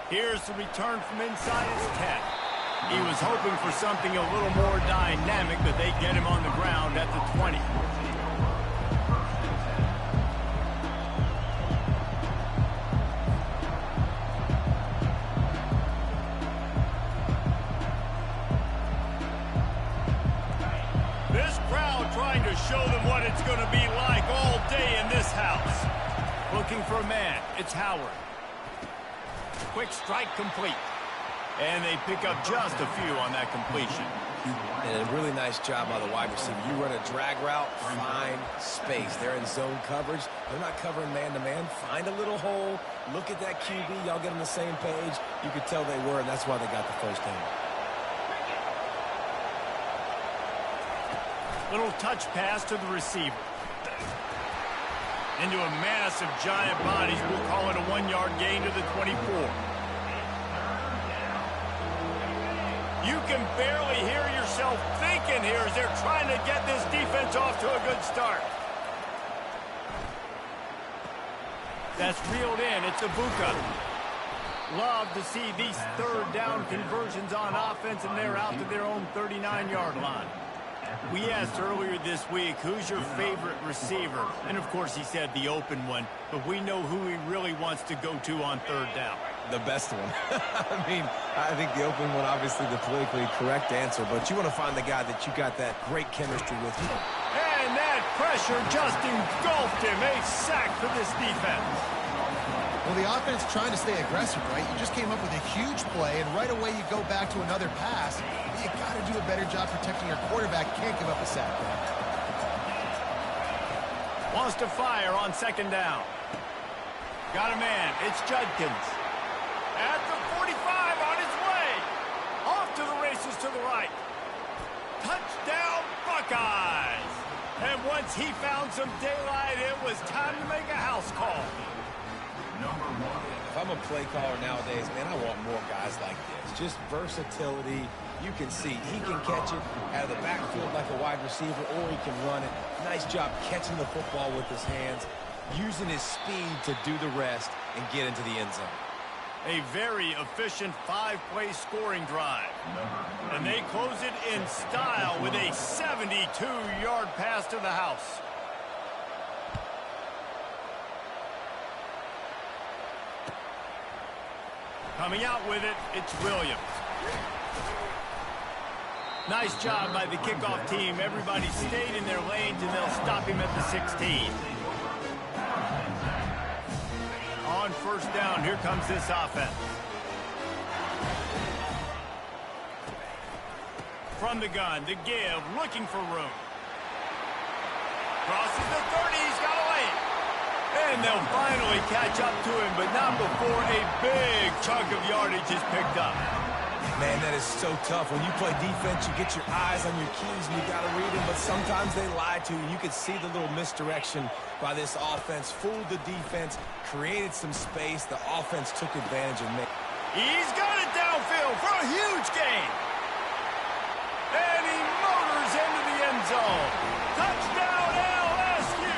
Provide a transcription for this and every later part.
Here's the return from inside his 10. He was hoping for something a little more dynamic, but they get him on the ground at the 20. This crowd trying to show them what it's going to be like all day in this house. Looking for a man. It's Howard. Quick strike complete. And they pick up just a few on that completion. And a really nice job by the wide receiver. You run a drag route, find space. They're in zone coverage. They're not covering man-to-man. Find a little hole. Look at that QB. Y'all get on the same page. You could tell they were, and that's why they got the first down. Little touch pass to the receiver. Into a mass of giant bodies. We'll call it a 1-yard gain to the 24. You can barely hear yourself thinking here as they're trying to get this defense off to a good start. That's reeled in. It's Ibuka. Love to see these third down conversions on offense, and they're out to their own 39-yard line. We asked earlier this week, who's your favorite receiver? And, of course, he said the open one. But we know who he really wants to go to on third down. The best one. I think the open one, obviously the politically correct answer. But you want to find the guy that you got that great chemistry with. And that pressure just engulfed him. A sack for this defense. Well, the offense trying to stay aggressive, right? You just came up with a huge play, and right away you go back to another pass. But you got to do a better job protecting your quarterback. Can't give up a sack. Wants to fire on second down. Got a man. It's Judkins. At the 45 on his way. Off to the races to the right. Touchdown, Buckeyes. And once he found some daylight, it was time to make a house call. If I'm a play caller nowadays, man, I want more guys like this. Just versatility. You can see he can catch it out of the backfield like a wide receiver, or he can run it. Nice job catching the football with his hands, using his speed to do the rest and get into the end zone. A very efficient 5-play scoring drive. And they close it in style with a 72-yard pass to the house. Coming out with it, it's Williams. Nice job by the kickoff team. Everybody stayed in their lanes, and they'll stop him at the 16. On first down, here comes this offense. From the gun, the give, looking for room. Crosses the 30, he's got a lane. And they'll finally catch up to him, but not before a big chunk of yardage is picked up. Man, that is so tough. When you play defense, you get your eyes on your keys and you got to read them, but sometimes they lie to you. You can see the little misdirection by this offense. Fooled the defense, created some space. The offense took advantage of it. He's got it downfield for a huge gain. And he motors into the end zone. Touchdown, LSU!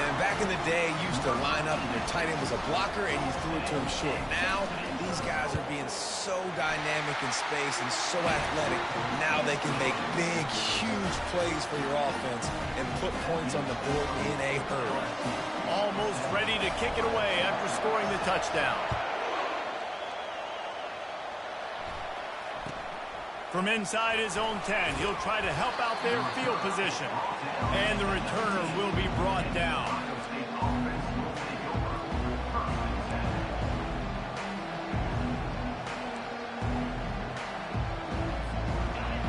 And back in the day, you used to line up and your tight end was a blocker and you threw it to him short. Now, these guys are being so dynamic in space and so athletic. Now they can make big, huge plays for your offense and put points on the board in a hurry. Almost ready to kick it away after scoring the touchdown. From inside his own 10, he'll try to help out their field position. And the returner will be brought down.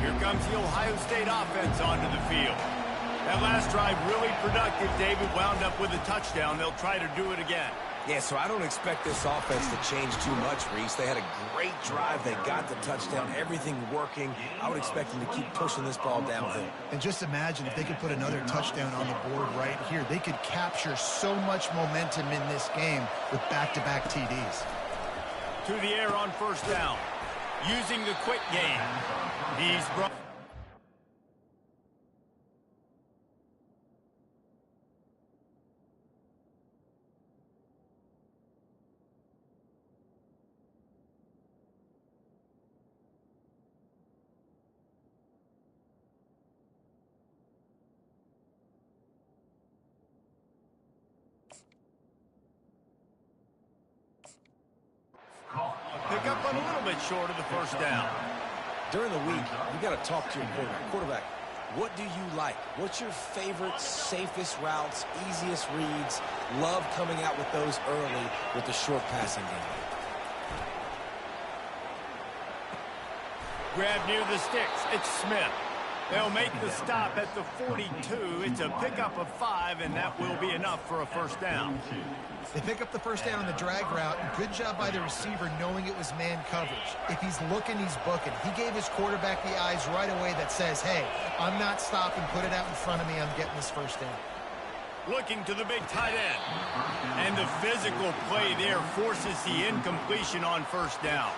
Here comes the Ohio State offense onto the field. That last drive really productive. David wound up with a touchdown. They'll try to do it again. Yeah, so I don't expect this offense to change too much, Reese. They had a great drive. They got the touchdown. Everything working. I would expect them to keep pushing this ball downhill. And just imagine if they could put another touchdown on the board right here. They could capture so much momentum in this game with back-to-back TDs. To the air on first down. Using the quick game. He's brought... bit short of the first down. During the week, you got to talk to your quarterback. What do you like? What's your favorite, safest routes, easiest reads? Love coming out with those early with the short passing game. Grab near the sticks. It's Smith. They'll make the stop at the 42. It's a pickup of 5, and that will be enough for a first down. They pick up the first down on the drag route. Good job by the receiver knowing it was man coverage. If he's looking, he's booking. He gave his quarterback the eyes right away that says, hey, I'm not stopping. Put it out in front of me. I'm getting this first down. Looking to the big tight end. And the physical play there forces the incompletion on first down.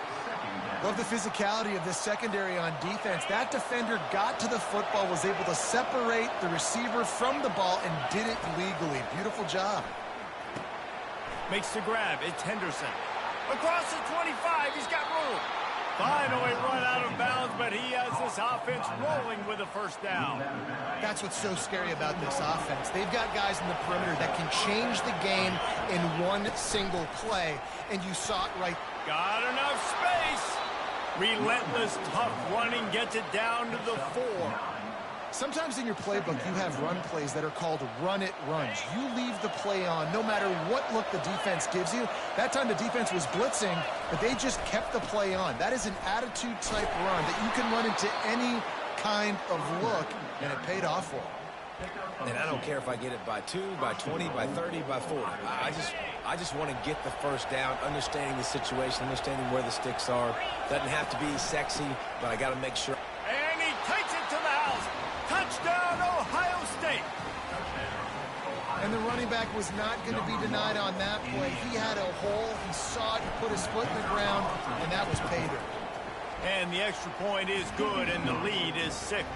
Love the physicality of this secondary on defense. That defender got to the football, was able to separate the receiver from the ball, and did it legally. Beautiful job. Makes the grab. It's Henderson. Across the 25. He's got room. Finally run out of bounds, but he has this offense rolling with a first down. That's what's so scary about this offense. They've got guys in the perimeter that can change the game in one single play, and you saw it right. Got enough space. Relentless, tough running gets it down to the 4. Sometimes in your playbook, you have run plays that are called run-it runs. You leave the play on no matter what look the defense gives you. That time the defense was blitzing, but they just kept the play on. That is an attitude-type run that you can run into any kind of look, and it paid off for them. And I don't care if I get it by 2, by 20, by 30, by 40. I just want to get the first down, understanding the situation, understanding where the sticks are. Doesn't have to be sexy, but I got to make sure. And he takes it to the house. Touchdown, Ohio State. And the running back was not going to be denied on that play. He had a hole. He saw it, he put his foot in the ground, and that was pay dirt. And the extra point is good, and the lead is 6.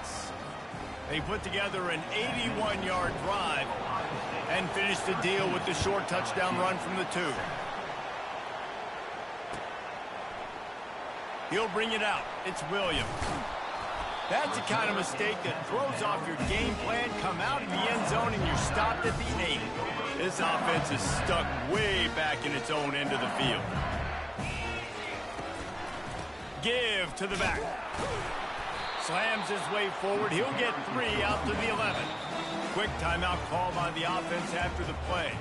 They put together an 81-yard drive and finished the deal with the short touchdown run from the 2. He'll bring it out. It's Williams. That's the kind of mistake that throws off your game plan. Come out in the end zone and you're stopped at the 8. This offense is stuck way back in its own end of the field. Give to the back. Slams his way forward. He'll get 3 out to the 11. Quick timeout call by the offense after the play.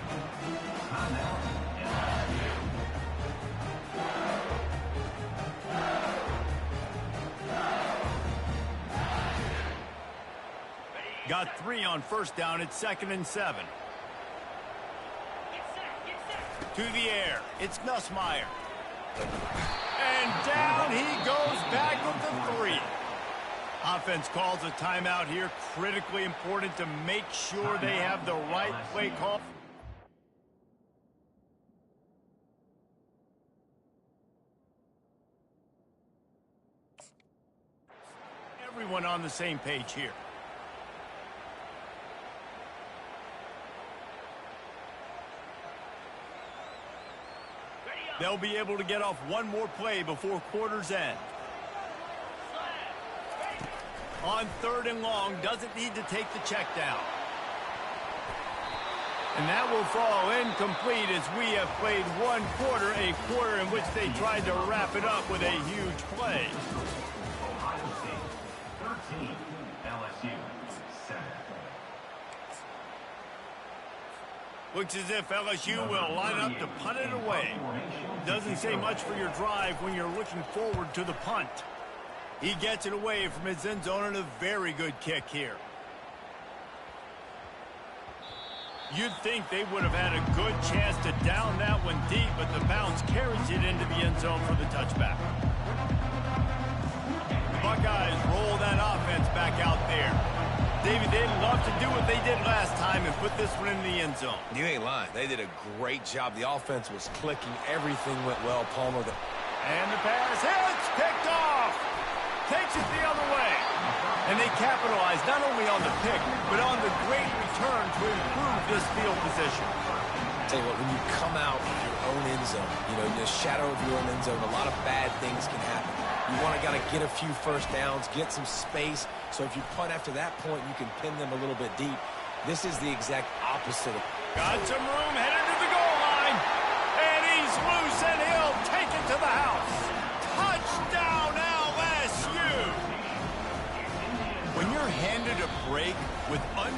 Got 3 on first down. It's 2nd and 7. To the air. It's Nussmeier. And down he goes back with the 3. Offense calls a timeout here. Critically important to make sure they have the right play call. Everyone on the same page here. They'll be able to get off one more play before quarter's end. On 3rd and long, doesn't need to take the check down. And that will fall incomplete as we have played one quarter, a quarter in which they tried to wrap it up with a huge play. Ohio State 13, LSU 7. Looks as if LSU will line up to punt it away. Doesn't say much for your drive when you're looking forward to the punt. He gets it away from his end zone and a very good kick here. You'd think they would have had a good chance to down that one deep, but the bounce carries it into the end zone for the touchback. The Buckeyes roll that offense back out there. David, they'd love to do what they did last time and put this one in the end zone. You ain't lying. They did a great job. The offense was clicking. Everything went well. Palmer. And the pass hits, picked off. Takes it the other way. And they capitalize not only on the pick, but on the great return to improve this field position. Tell you what, when you come out of your own end zone, you know, in the shadow of your own end zone, a lot of bad things can happen. You want to get a few first downs, get some space, so if you punt after that point, you can pin them a little bit deep. This is the exact opposite. Got some room, headed to the goal line. And he's loose, and he'll take it to the house. Touchdown!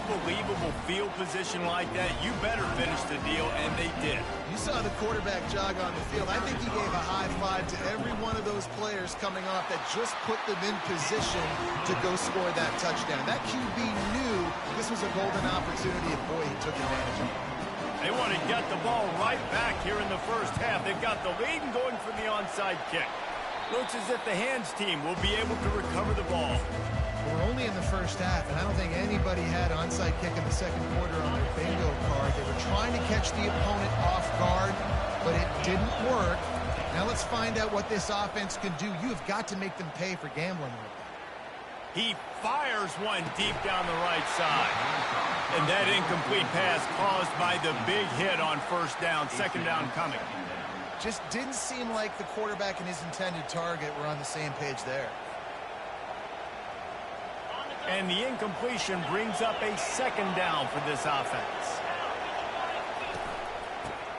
unbelievable field position like that, you better finish the deal, and they did. You saw the quarterback jog on the field. I think he gave a high five to every one of those players coming off that just put them in position to go score that touchdown. That QB knew this was a golden opportunity, and boy, he took advantage of it. They want to get the ball right back here in the first half. They've got the lead and going for the onside kick. Looks as if the hands team will be able to recover the ball. We're only in the first half, and I don't think anybody had onside kick in the second quarter on their bingo card. They were trying to catch the opponent off guard, but it didn't work. Now let's find out what this offense can do. You have got to make them pay for gambling like that. He fires one deep down the right side. And that incomplete pass caused by the big hit on first down, second down coming. Just didn't seem like the quarterback and his intended target were on the same page there. And the incompletion brings up a second down for this offense.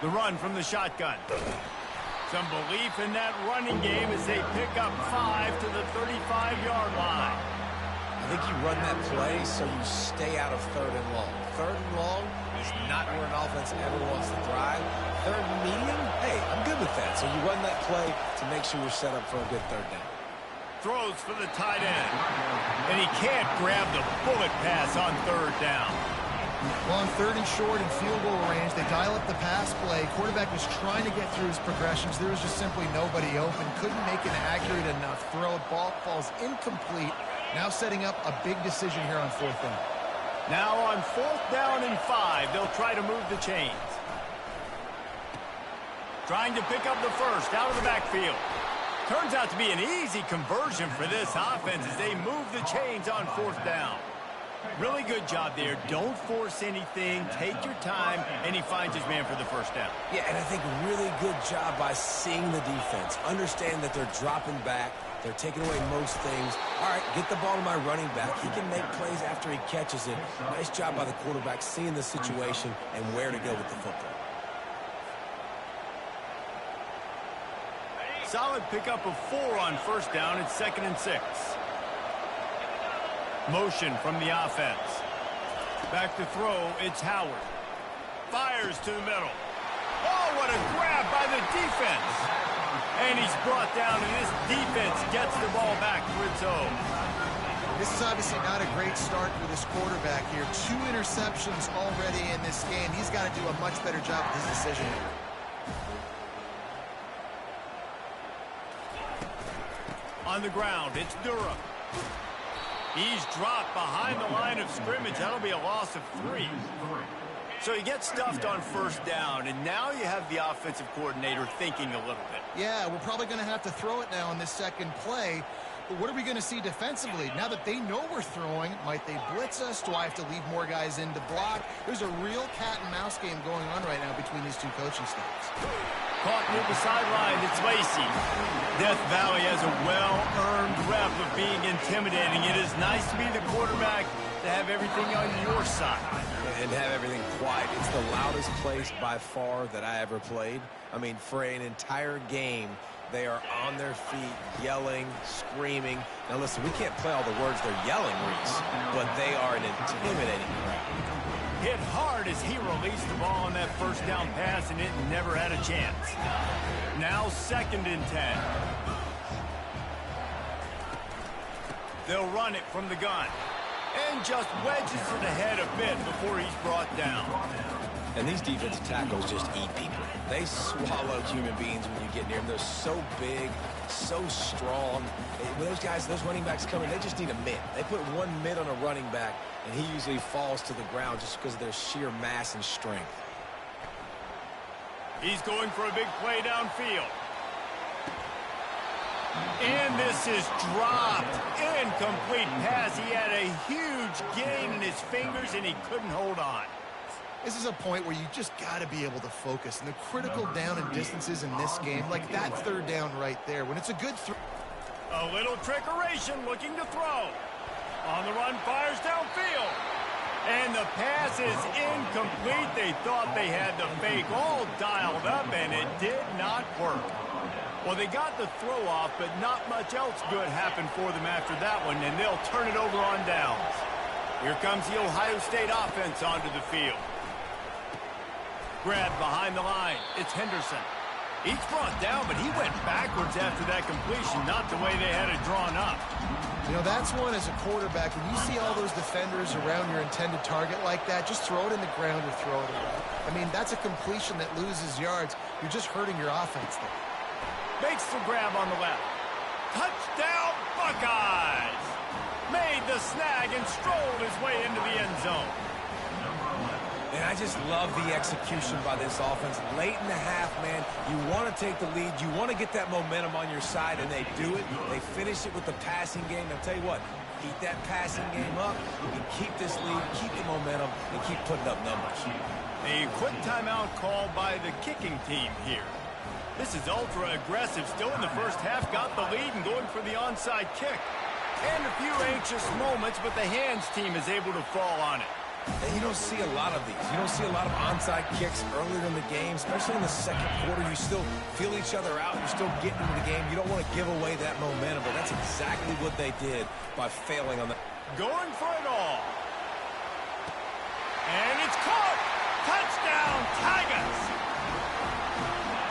The run from the shotgun. Some belief in that running game as they pick up 5 to the 35-yard line. I think you run that play so you stay out of third and long. Third and long is not where an offense ever wants to thrive. Third and medium, hey, I'm good with that. So you run that play to make sure you're set up for a good third down. Throws for the tight end. And he can't grab the bullet pass on third down. Well, on third and short and field goal range, they dial up the pass play. Quarterback was trying to get through his progressions. There was just simply nobody open. Couldn't make an accurate enough throw. Ball falls incomplete. Now setting up a big decision here on fourth down. Now on fourth down and 5, they'll try to move the chains. Trying to pick up the first out of the backfield. Turns out to be an easy conversion for this offense as they move the chains on fourth down. Really good job there. Don't force anything. Take your time, and he finds his man for the first down. Yeah, and I think really good job by seeing the defense. Understand that they're dropping back. They're taking away most things. All right, get the ball to my running back. He can make plays after he catches it. Nice job by the quarterback seeing the situation and where to go with the football. Solid pickup of 4 on first down. It's 2nd and 6. Motion from the offense. Back to throw, it's Howard. Fires to the middle. Oh, what a grab by the defense. And he's brought down, and this defense gets the ball back for its own. This is obviously not a great start for this quarterback here. 2 interceptions already in this game. He's got to do a much better job with his decision here. On the ground, it's Durham. He's dropped behind the line of scrimmage. That'll be a loss of 3. So he gets stuffed on first down, and now you have the offensive coordinator thinking a little bit. Yeah, we're probably going to have to throw it now on this second play. But what are we going to see defensively? Now that they know we're throwing, might they blitz us? Do I have to leave more guys in to block? There's a real cat-and-mouse game going on right now between these two coaching staffs. Caught near the sideline, it's Lacey. Death Valley has a well-earned rep of being intimidating. It is nice to be the quarterback, to have everything on your side. And have everything quiet. It's the loudest place by far that I ever played. I mean, for an entire game, they are on their feet, yelling, screaming. Now listen, we can't play all the words they're yelling, Reese, but they are an intimidating crowd. Hit hard as he released the ball on that first down pass, and it never had a chance. Now 2nd and 10. They'll run it from the gun. And just wedges it ahead a bit before he's brought down. And these defensive tackles just eat people. They swallow human beings when you get near them. They're so big, so strong. When those guys, those running backs come in, they just need a mid. They put one mid on a running back, and he usually falls to the ground just because of their sheer mass and strength. He's going for a big play downfield. And this is dropped. Incomplete pass. He had a huge gain in his fingers, and he couldn't hold on. This is a point where you just got to be able to focus. And the critical down and distances in this game, like that third down right there, when it's a good throw. A little trickeration looking to throw. On the run, fires downfield. And the pass is incomplete. They thought they had the fake all dialed up, and it did not work. Well, they got the throw off, but not much else good happened for them after that one, and they'll turn it over on downs. Here comes the Ohio State offense onto the field. Grab behind the line. It's Henderson. He's brought down, but he went backwards after that completion, not the way they had it drawn up. You know, that's one as a quarterback. When you see all those defenders around your intended target like that, just throw it in the ground or throw it away. I mean, that's a completion that loses yards. You're just hurting your offense there. Makes the grab on the left. Touchdown, Buckeyes! Made the snag and strolled his way into the end zone. And I just love the execution by this offense. Late in the half, man, you want to take the lead. You want to get that momentum on your side, and they do it. They finish it with the passing game. I'll tell you what, keep that passing game up. You can keep this lead, keep the momentum, and keep putting up numbers. A quick timeout called by the kicking team here. This is ultra aggressive. Still in the first half, got the lead and going for the onside kick. And a few anxious moments, but the hands team is able to fall on it. And you don't see a lot of these. You don't see a lot of onside kicks earlier in the game, especially in the second quarter. You still feel each other out. You're still getting into the game. You don't want to give away that momentum, but that's exactly what they did by failing on the... Going for it all. And it's caught. Touchdown, Tigers.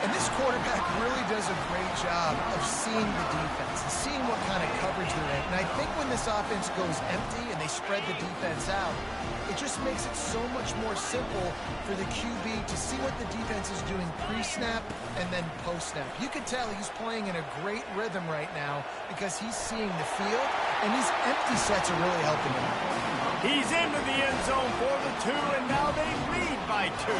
And this quarterback really does a great job of seeing the defense and seeing what kind of coverage they're in. And I think when this offense goes empty and they spread the defense out, it just makes it so much more simple for the QB to see what the defense is doing pre-snap and then post-snap. You can tell he's playing in a great rhythm right now because he's seeing the field, and these empty sets are really helping him. He's into the end zone for the 2, and now they lead by 2.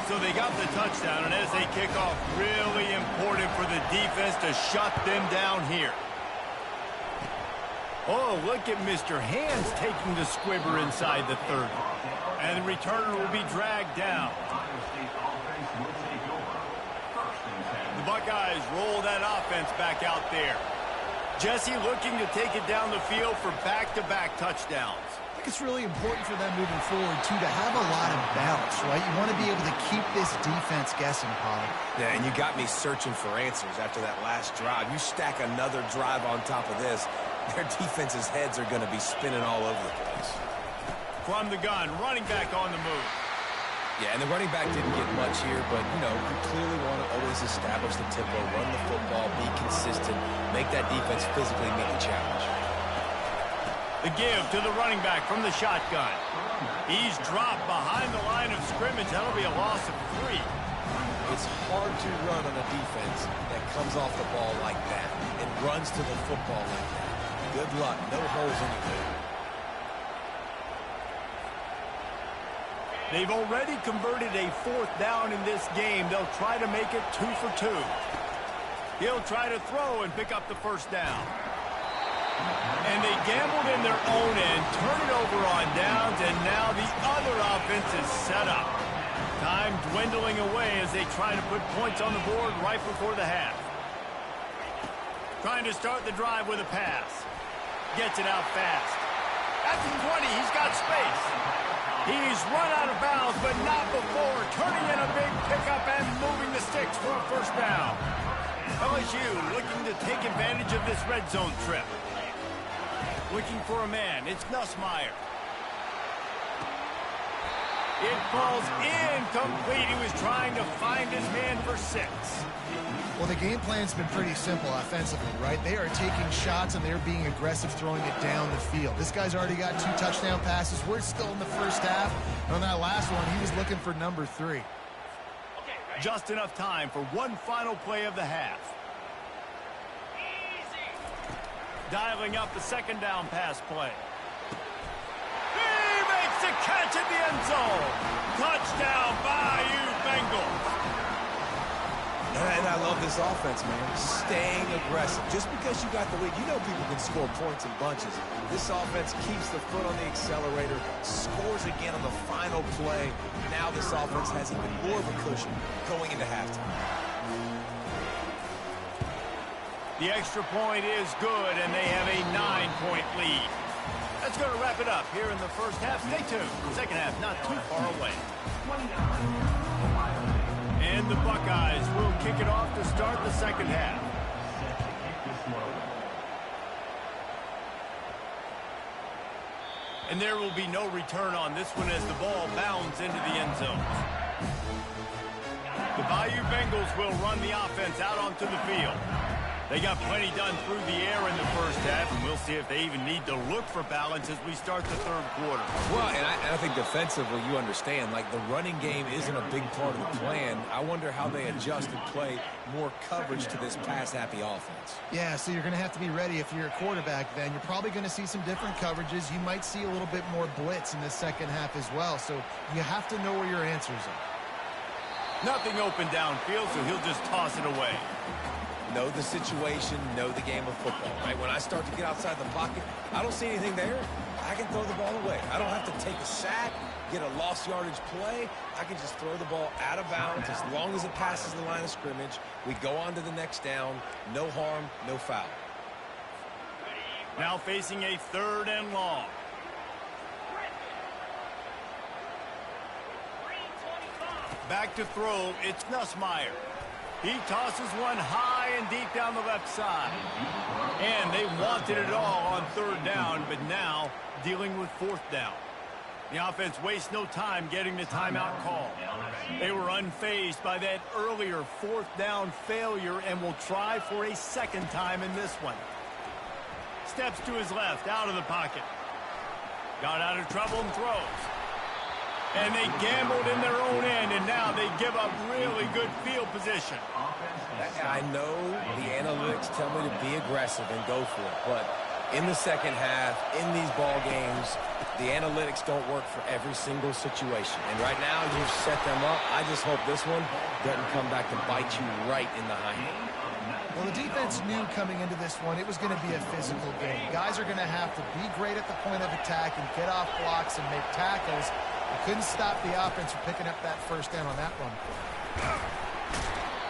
So they got the touchdown, and as they kick off, really important for the defense to shut them down here. Oh, look at Mr. Hands taking the squibber inside the 30. And the returner will be dragged down. The Buckeyes roll that offense back out there. Jesse looking to take it down the field for back-to-back touchdowns. I think it's really important for them moving forward, too, to have a lot of balance, right? You want to be able to keep this defense guessing, Polly. Yeah, and you got me searching for answers after that last drive. You stack another drive on top of this, their defense's heads are going to be spinning all over the place. From the gun, running back on the move. Yeah, and the running back didn't get much here, but, you know, you clearly want to always establish the tempo, run the football, be consistent, make that defense physically meet the challenge. The give to the running back from the shotgun. He's dropped behind the line of scrimmage. That'll be a loss of 3. It's hard to run on a defense that comes off the ball like that and runs to the football like that. Good luck. No holes anywhere. They've already converted a 4th down in this game. They'll try to make it 2 for 2. He'll try to throw and pick up the first down. And they gambled in their own end, turn it over on downs, and now the other offense is set up. Time dwindling away as they try to put points on the board right before the half. Trying to start the drive with a pass. Gets it out fast. At the 20, he's got space. He's run out of bounds, but not before turning in a big pickup and moving the sticks for a first down. LSU looking to take advantage of this red zone trip. Looking for a man. It's Nussmeier. It falls incomplete. He was trying to find his man for 6. Well, the game plan's been pretty simple offensively, right? They are taking shots, and they're being aggressive throwing it down the field. This guy's already got 2 touchdown passes. We're still in the first half. And on that last one, he was looking for number 3. Just enough time for one final play of the half. Dialing up the second down pass play. He makes the catch at the end zone. Touchdown, Bayou Bengals. And I love this offense, man. Staying aggressive. Just because you got the lead, you know people can score points in bunches. This offense keeps the foot on the accelerator, scores again on the final play. Now this offense has even more of a cushion going into halftime. The extra point is good, and they have a 9-point lead. That's going to wrap it up here in the first half. Stay tuned. Second half not too far away. And the Buckeyes will kick it off to start the second half. And there will be no return on this one as the ball bounds into the end zone. The Bayou Bengals will run the offense out onto the field. They got plenty done through the air in the first half, and we'll see if they even need to look for balance as we start the third quarter. Well, and I think defensively, you understand, like the running game isn't a big part of the plan. I wonder how they adjust and play more coverage to this pass-happy offense. Yeah, so you're going to have to be ready if you're a quarterback then. You're probably going to see some different coverages. You might see a little bit more blitz in the second half as well, so you have to know where your answers are. Nothing open downfield, so he'll just toss it away. Know the situation, know the game of football, right? When I start to get outside the pocket, I don't see anything there. I can throw the ball away. I don't have to take a sack, get a lost yardage play. I can just throw the ball out of bounds as long as it passes the line of scrimmage. We go on to the next down. No harm, no foul. Now facing a 3rd and long. Back to throw, it's Nussmeier. He tosses one high and deep down the left side. And they wanted it all on 3rd down, but now dealing with 4th down. The offense wastes no time getting the timeout call. They were unfazed by that earlier 4th down failure and will try for a 2nd time in this one. Steps to his left, out of the pocket. Got out of trouble and throws. And they gambled in their own end, and now they give up really good field position. I know the analytics tell me to be aggressive and go for it, but in the second half, in these ball games, the analytics don't work for every single situation. And right now, you've set them up. I just hope this one doesn't come back to bite you right in the hind. Well, the defense knew coming into this one it was going to be a physical game. Guys are going to have to be great at the point of attack and get off blocks and make tackles. They couldn't stop the offense from picking up that 1st down on that run.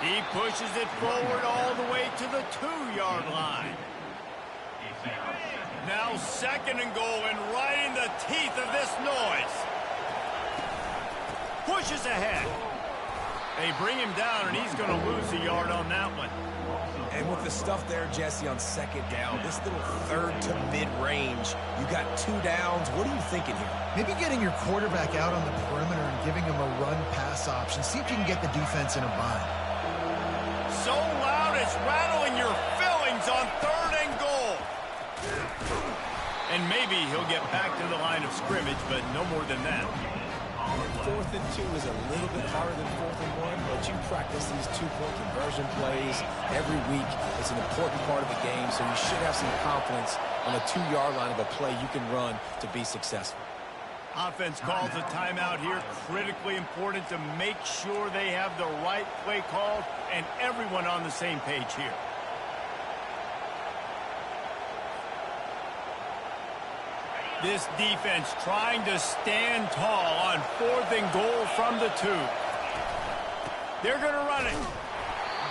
He pushes it forward all the way to the 2-yard line. Now 2nd and goal, and right in the teeth of this noise. Pushes ahead. They bring him down, and he's going to lose a yard on that one. And with the stuff there, Jesse, on 2nd down, this little 3rd to mid-range, you got 2 downs. What are you thinking here? Maybe getting your quarterback out on the perimeter and giving him a run-pass option. See if you can get the defense in a bind. So loud it's rattling your fillings on 3rd and goal. And maybe he'll get back to the line of scrimmage, but no more than that. 4th and 2 is a little bit harder than 4th and 1, but you practice these 2-point conversion plays every week. It's an important part of the game, so you should have some confidence on the 2-yard line of a play you can run to be successful. Offense calls a timeout here. Critically important to make sure they have the right play called and everyone on the same page here. This defense trying to stand tall on 4th and goal from the 2. They're going to run it.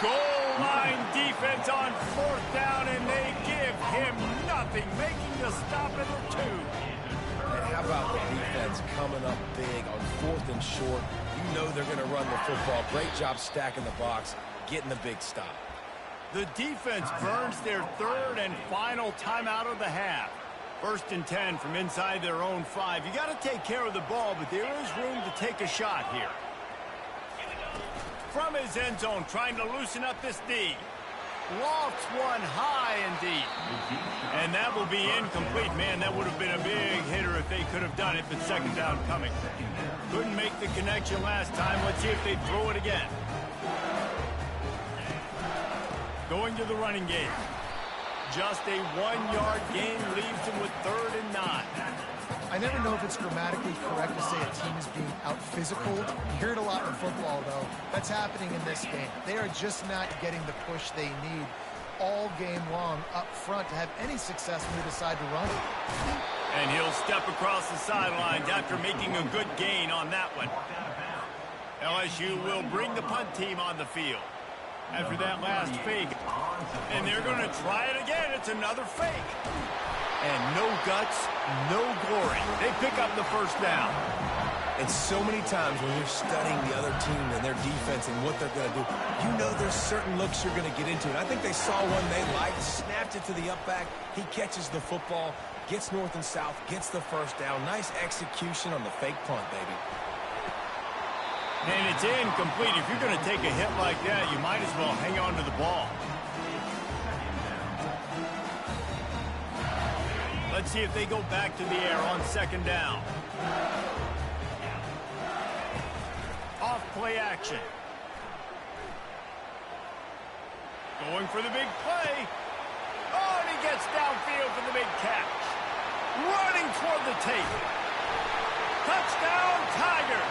Goal line defense on 4th down, and they give him nothing, making the stop at the 2. And how about the defense coming up big on 4th and short? You know they're going to run the football. Great job stacking the box, getting the big stop. The defense burns their 3rd and final timeout of the half. 1st and 10 from inside their own 5. You got to take care of the ball, but there is room to take a shot here. From his end zone, trying to loosen up this D. Lofts one high and deep. And that will be incomplete. Man, that would have been a big hitter if they could have done it, but 2nd down coming. Couldn't make the connection last time. Let's see if they throw it again. Going to the running game. Just a 1-yard gain leaves him with 3rd and 9. I never know if it's grammatically correct to say a team is being out-physical. You hear it a lot in football, though. That's happening in this game. They are just not getting the push they need all game long up front to have any success when they decide to run it. And he'll step across the sidelines after making a good gain on that one. LSU will bring the punt team on the field after that last fake. And they're going to try it again. It's another fake. And no guts, no glory. They pick up the 1st down. And so many times when you're studying the other team and their defense and what they're going to do, you know they're There's certain looks you're going to get into, and I think they saw one they liked, snapped it to the up back. He catches the football, gets north and south, gets the first down. Nice execution on the fake punt, baby. And it's incomplete. If you're going to take a hit like that, you might as well hang on to the ball. Let's see if they go back to the air on second down. Off play action. Going for the big play. Oh, and he gets downfield for the big catch. Running toward the tape. Touchdown, Tigers.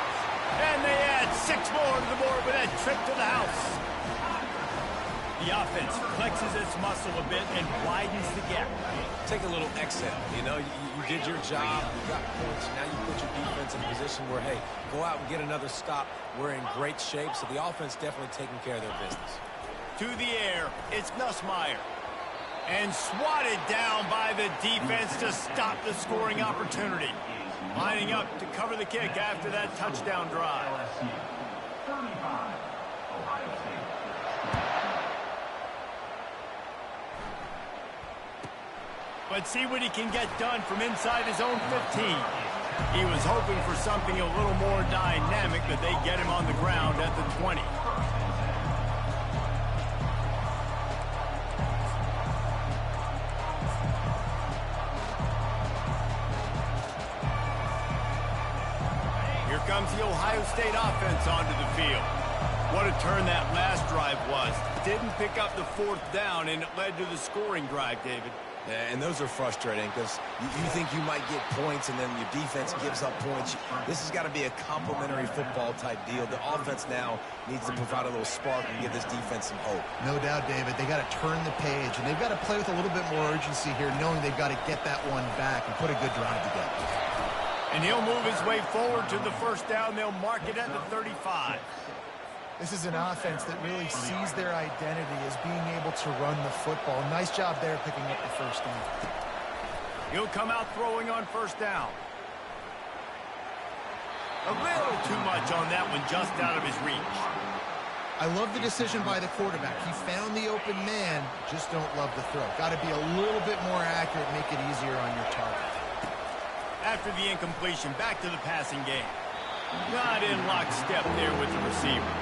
And they add 6 more to the board with that trip to the house. The offense flexes its muscle a bit and widens the gap. Take a little exhale. You know, you did your job. You got points. Now you put your defense in a position where, hey, go out and get another stop. We're in great shape, so the offense definitely taking care of their business. To the air, it's Nussmeier. And swatted down by the defense to stop the scoring opportunity. Lining up to cover the kick after that touchdown drive. LSU 35, Ohio State. Let's see what he can get done from inside his own 15. He was hoping for something a little more dynamic, but they get him on the ground at the 20. Here comes the Ohio State offense onto the field. What a turn that last drive was. Didn't pick up the 4th down, and it led to the scoring drive, David. Yeah, and those are frustrating because you think you might get points and then your defense gives up points. This has got to be a complementary football type deal. The offense now needs to provide a little spark and give this defense some hope. No doubt, David. They got to turn the page, and they've got to play with a little bit more urgency here, knowing they've got to get that one back and put a good drive together. And he'll move his way forward to the 1st down. They'll mark it at the 35. This is an offense that really sees their identity as being able to run the football. Nice job there picking up the 1st down. He'll come out throwing on 1st down. A little too much on that one, just out of his reach. I love the decision by the quarterback. He found the open man, just don't love the throw. Got to be a little bit more accurate, make it easier on your target. After the incompletion, back to the passing game. Not in lockstep there with the receiver.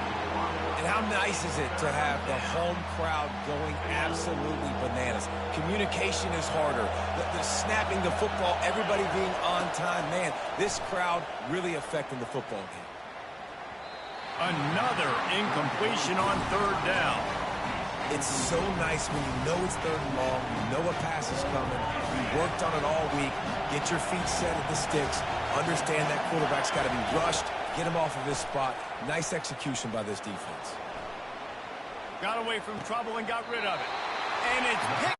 And how nice is it to have the home crowd going absolutely bananas? Communication is harder. The snapping the football, everybody being on time. Man, this crowd really affecting the football game. Another incompletion on 3rd down. It's so nice when you know it's 3rd and long, you know a pass is coming, you worked on it all week, get your feet set at the sticks, understand that quarterback's got to be rushed, get him off of his spot. Nice execution by this defense. Got away from trouble and got rid of it. And it's picked.